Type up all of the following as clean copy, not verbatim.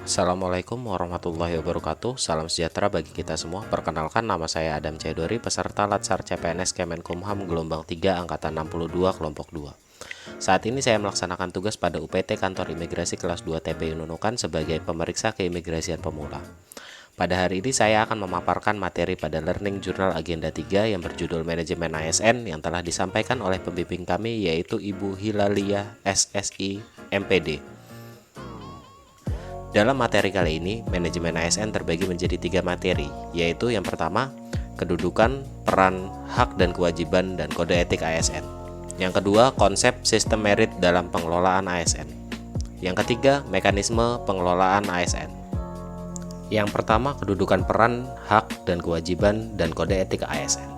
Assalamualaikum warahmatullahi wabarakatuh. Salam sejahtera bagi kita semua. Perkenalkan, nama saya Adam Cedori, peserta Latsar CPNS Kemenkumham gelombang 3 angkatan 62 kelompok 2. Saat ini saya melaksanakan tugas pada UPT Kantor Imigrasi kelas 2 TPI Nunukan sebagai pemeriksa keimigrasian pemula. Pada hari ini saya akan memaparkan materi pada Learning Journal Agenda 3 yang berjudul Manajemen ASN yang telah disampaikan oleh pembimbing kami, yaitu Ibu Hilalia SSI MPD. Dalam materi kali ini, manajemen ASN terbagi menjadi 3 materi, yaitu yang pertama, kedudukan, peran, hak dan kewajiban, dan kode etik ASN. Yang kedua, konsep sistem merit dalam pengelolaan ASN. Yang ketiga, mekanisme pengelolaan ASN. Yang pertama, kedudukan peran, hak dan kewajiban, dan kode etik ASN.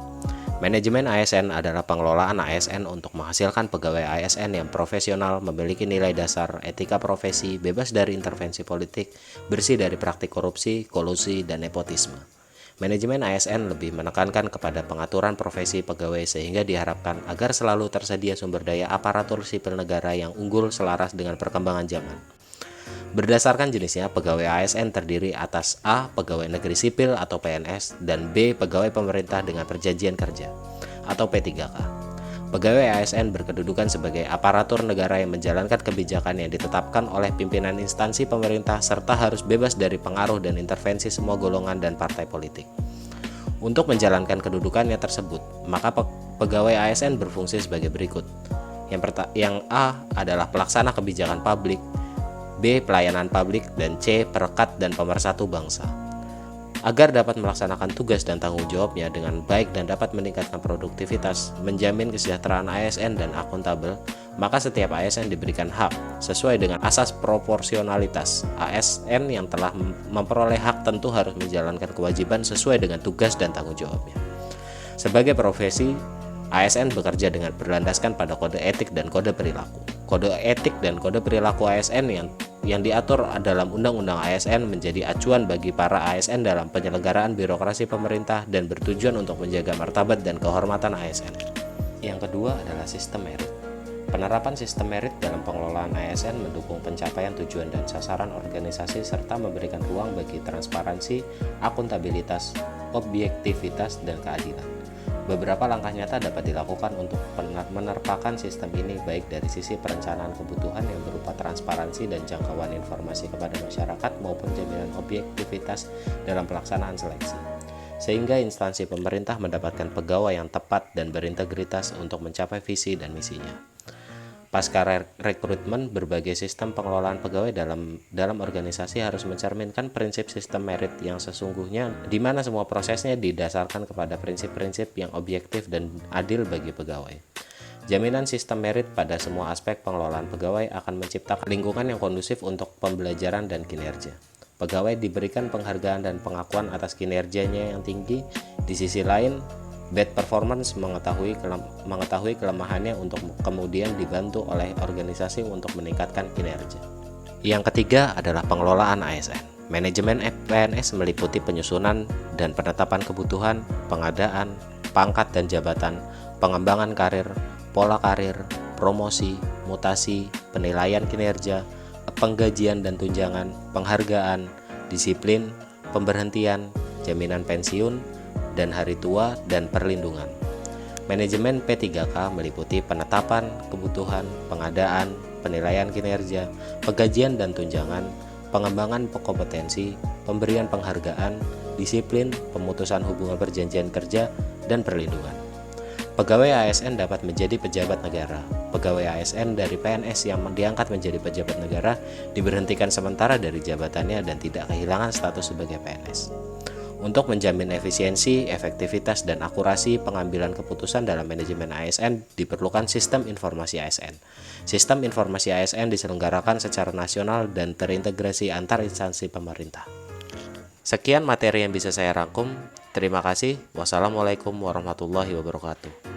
Manajemen ASN adalah pengelolaan ASN untuk menghasilkan pegawai ASN yang profesional, memiliki nilai dasar etika profesi, bebas dari intervensi politik, bersih dari praktik korupsi, kolusi, dan nepotisme. Manajemen ASN lebih menekankan kepada pengaturan profesi pegawai sehingga diharapkan agar selalu tersedia sumber daya aparatur sipil negara yang unggul selaras dengan perkembangan zaman. Berdasarkan jenisnya, pegawai ASN terdiri atas A. Pegawai negeri sipil atau PNS, dan B. Pegawai pemerintah dengan perjanjian kerja atau P3K. Pegawai ASN berkedudukan sebagai aparatur negara yang menjalankan kebijakan yang ditetapkan oleh pimpinan instansi pemerintah serta harus bebas dari pengaruh dan intervensi semua golongan dan partai politik. Untuk menjalankan kedudukannya tersebut, maka pegawai ASN berfungsi sebagai berikut. Yang A adalah pelaksana kebijakan publik, B. Pelayanan publik, dan C. Perekat dan pemersatu bangsa. Agar dapat melaksanakan tugas dan tanggung jawabnya dengan baik dan dapat meningkatkan produktivitas, menjamin kesejahteraan ASN dan akuntabel, maka setiap ASN diberikan hak sesuai dengan asas proporsionalitas. ASN yang telah memperoleh hak tentu harus menjalankan kewajiban sesuai dengan tugas dan tanggung jawabnya. Sebagai profesi, ASN bekerja dengan berlandaskan pada kode etik dan kode perilaku. Kode etik dan kode perilaku ASN yang diatur dalam Undang-Undang ASN menjadi acuan bagi para ASN dalam penyelenggaraan birokrasi pemerintah dan bertujuan untuk menjaga martabat dan kehormatan ASN. Yang kedua adalah sistem merit. Penerapan sistem merit dalam pengelolaan ASN mendukung pencapaian tujuan dan sasaran organisasi serta memberikan ruang bagi transparansi, akuntabilitas, objektivitas, dan keadilan. Beberapa langkah nyata dapat dilakukan untuk menerapkan sistem ini, baik dari sisi perencanaan kebutuhan yang berupa transparansi dan jangkauan informasi kepada masyarakat maupun jaminan objektivitas dalam pelaksanaan seleksi, sehingga instansi pemerintah mendapatkan pegawai yang tepat dan berintegritas untuk mencapai visi dan misinya. Pasca rekrutmen, berbagai sistem pengelolaan pegawai dalam organisasi harus mencerminkan prinsip sistem merit yang sesungguhnya, di mana semua prosesnya didasarkan kepada prinsip-prinsip yang objektif dan adil bagi pegawai. Jaminan sistem merit pada semua aspek pengelolaan pegawai akan menciptakan lingkungan yang kondusif untuk pembelajaran dan kinerja. Pegawai diberikan penghargaan dan pengakuan atas kinerjanya yang tinggi. Di sisi lain, bad performance mengetahui kelemahannya untuk kemudian dibantu oleh organisasi untuk meningkatkan kinerja. Yang ketiga adalah pengelolaan ASN. Manajemen PNS meliputi penyusunan dan penetapan kebutuhan, pengadaan, pangkat dan jabatan, pengembangan karir, pola karir, promosi, mutasi, penilaian kinerja, penggajian dan tunjangan, penghargaan, disiplin, pemberhentian, jaminan pensiun, dan hari tua, dan perlindungan. Manajemen P3K meliputi penetapan kebutuhan, pengadaan, penilaian kinerja, penggajian dan tunjangan, pengembangan kompetensi, pemberian penghargaan, disiplin, pemutusan hubungan perjanjian kerja, dan perlindungan. Pegawai ASN dapat menjadi pejabat negara. Pegawai ASN dari PNS yang diangkat menjadi pejabat negara diberhentikan sementara dari jabatannya dan tidak kehilangan status sebagai PNS. Untuk menjamin efisiensi, efektivitas, dan akurasi pengambilan keputusan dalam manajemen ASN diperlukan sistem informasi ASN. Sistem informasi ASN diselenggarakan secara nasional dan terintegrasi antar instansi pemerintah. Sekian materi yang bisa saya rangkum. Terima kasih. Wassalamualaikum warahmatullahi wabarakatuh.